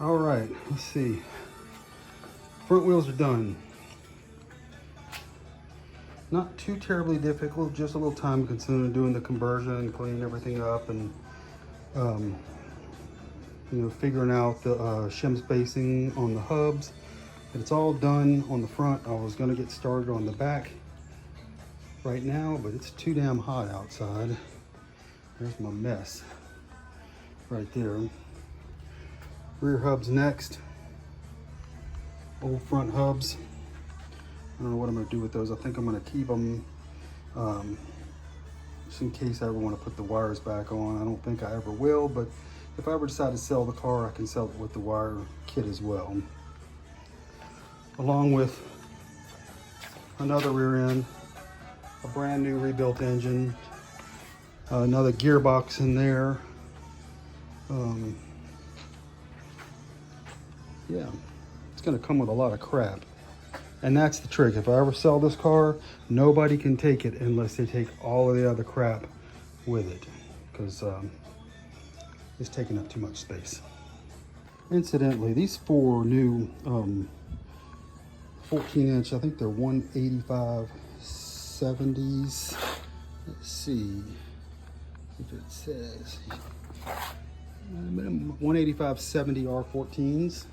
All right, let's see. Front wheels are done. Not too terribly difficult, just a little time consuming doing the conversion, cleaning everything up, and you know, figuring out the shim spacing on the hubs. And it's all done on the front. I was gonna get started on the back right now, but it's too damn hot outside. There's my mess right there. Rear hubs next. Old front hubs. I don't know what I'm gonna do with those. I think I'm gonna keep them just in case I ever want to put the wires back on. I don't think I ever will, but if I ever decide to sell the car, I can sell it with the wire kit as well. Along with another rear end, a brand new rebuilt engine, another gearbox in there. Yeah, it's gonna come with a lot of crap. And that's the trick. If I ever sell this car, nobody can take it unless they take all of the other crap with it, because it's taking up too much space. Incidentally, these four new 14-inch, I think they're 185 70s. Let's see if it says 185 70 R14s.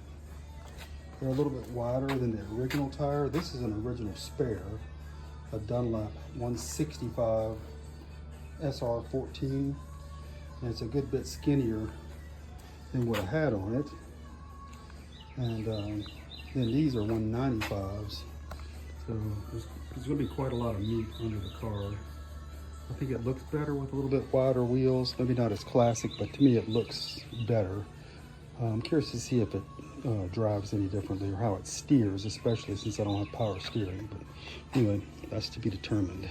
They're a little bit wider than the original tire. This is an original spare, a Dunlop 165 SR14, and it's a good bit skinnier than what I had on it. And then these are 195s, so there's going to be quite a lot of meat under the car. I think it looks better with a little bit wider wheels. Maybe not as classic, but to me it looks better. I'm curious to see if it drives any differently or how it steers, especially since I don't have power steering. But anyway, that's to be determined.